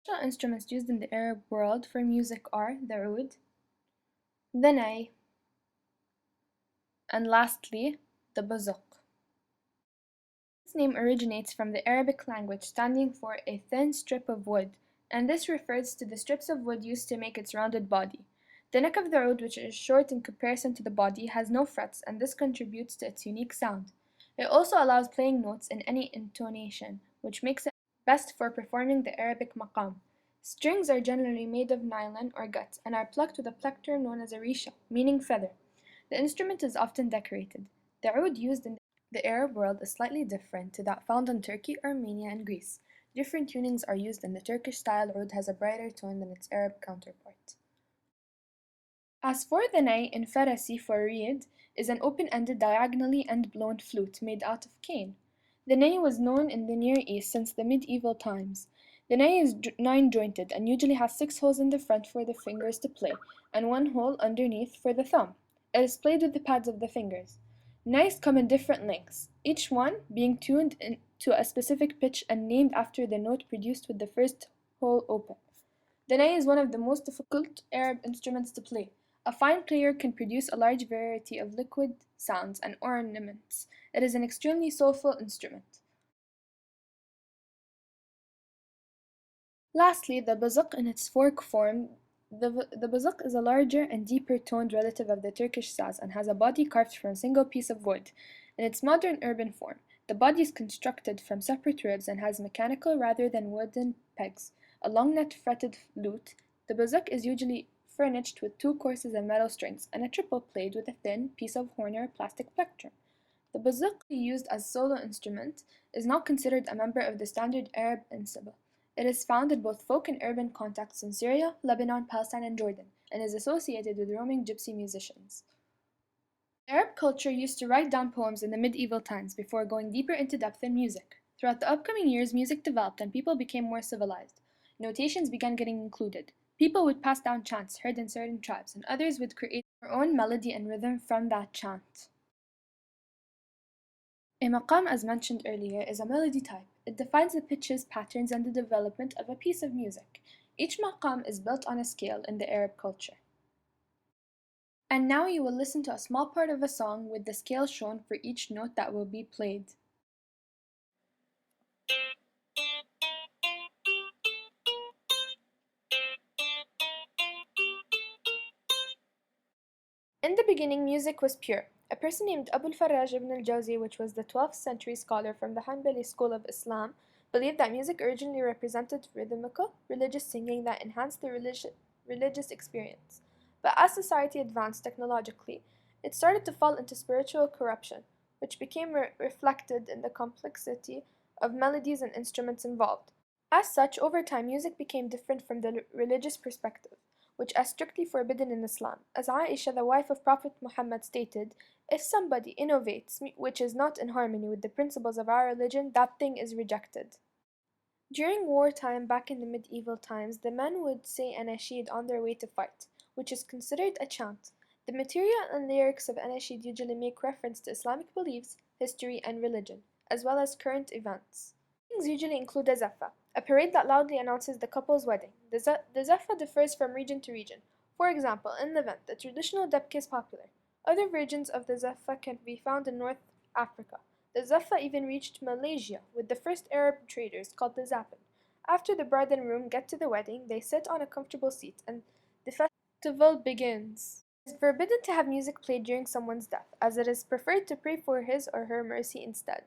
Musical instruments used in the Arab world for music are the oud, the ney, and lastly, the bazuq. This name originates from the Arabic language standing for a thin strip of wood, and this refers to the strips of wood used to make its rounded body. The neck of the oud, which is short in comparison to the body, has no frets, and this contributes to its unique sound. It also allows playing notes in any intonation, which makes it best for performing the Arabic maqam. Strings are generally made of nylon or gut and are plucked with a plectrum known as a risha, meaning feather. The instrument is often decorated. The oud used in the Arab world is slightly different to that found in Turkey, Armenia, and Greece. Different tunings are used, and the Turkish-style oud has a brighter tone than its Arab counterpart. As for the ney in Farasi for reed, is an open-ended diagonally end-blown flute made out of cane. The ney was known in the Near East since the medieval times. The ney is nine-jointed and usually has 6 holes in the front for the fingers to play, and 1 hole underneath for the thumb. It is played with the pads of the fingers. Neys come in different lengths, each one being tuned to a specific pitch and named after the note produced with the first hole open. The ney is one of the most difficult Arab instruments to play. A fine player can produce a large variety of liquid sounds and ornaments. It is an extremely soulful instrument. Lastly, the bazuq in its fork form. The bazuq is a larger and deeper toned relative of the Turkish saz and has a body carved from a single piece of wood. In its modern urban form, the body is constructed from separate ribs and has mechanical rather than wooden pegs. A long net fretted lute, the bazuq is usually furnished with 2 courses of metal strings and a triple played with a thin piece of horn or plastic plectrum. The bazuq used as solo instrument is not considered a member of the standard Arab ensemble. It is found in both folk and urban contexts in Syria, Lebanon, Palestine, and Jordan, and is associated with roaming gypsy musicians. Arab culture used to write down poems in the medieval times before going deeper into depth in music. Throughout the upcoming years, music developed and people became more civilized. Notations began getting included. People would pass down chants heard in certain tribes, and others would create their own melody and rhythm from that chant. A maqam, as mentioned earlier, is a melody type. It defines the pitches, patterns, and the development of a piece of music. Each maqam is built on a scale in the Arab culture. And now you will listen to a small part of a song with the scale shown for each note that will be played. In the beginning, music was pure. A person named Abu al-Farraj ibn al-Jawzi, which was the 12th century scholar from the Hanbali school of Islam, believed that music originally represented rhythmical, religious singing that enhanced the religious experience. But as society advanced technologically, it started to fall into spiritual corruption, which became reflected in the complexity of melodies and instruments involved. As such, over time, music became different from the religious perspective, which is strictly forbidden in Islam. As Aisha, the wife of Prophet Muhammad, stated, if somebody innovates which is not in harmony with the principles of our religion, that thing is rejected. During wartime, back in the medieval times, the men would say anashid on their way to fight, which is considered a chant. The material and lyrics of anashid usually make reference to Islamic beliefs, history, and religion, as well as current events. Weddings usually include a zaffa, a parade that loudly announces the couple's wedding. The zaffa differs from region to region. For example, in Levant, the traditional debke is popular. Other versions of the zaffa can be found in North Africa. The zaffa even reached Malaysia with the first Arab traders called the zaffin. After the bride and groom get to the wedding, they sit on a comfortable seat and the festival begins. It is forbidden to have music played during someone's death, as it is preferred to pray for his or her mercy instead.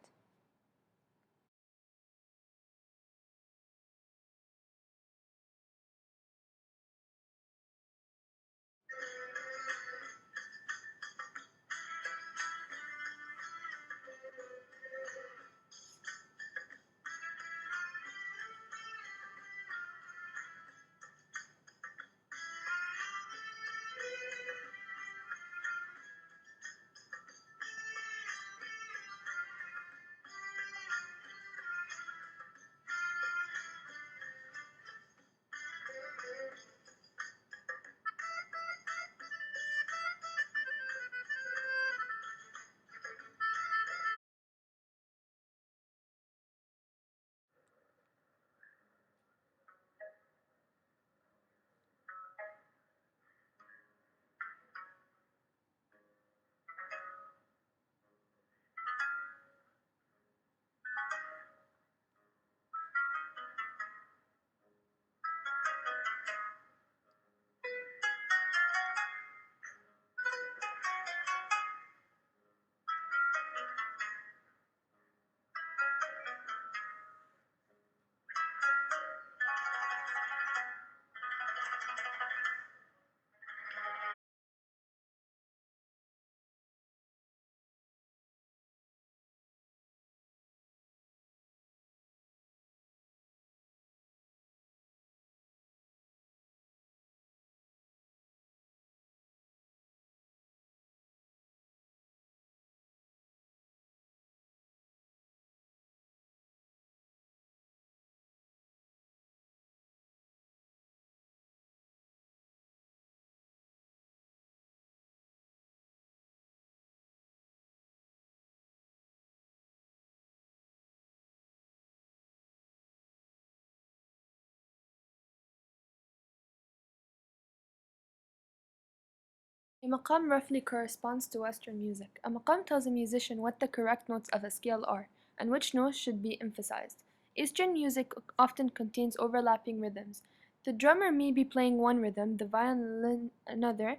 A maqam roughly corresponds to Western music. A maqam tells a musician what the correct notes of a scale are, and which notes should be emphasized. Eastern music often contains overlapping rhythms. The drummer may be playing one rhythm, the violin another,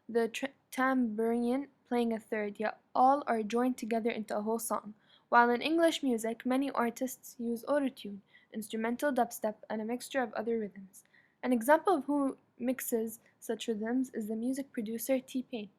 the tambourine playing a third, yet all are joined together into a whole song. While in English music, many artists use autotune, instrumental dubstep, and a mixture of other rhythms. An example of who mixes such rhythms is the music producer T-Pain.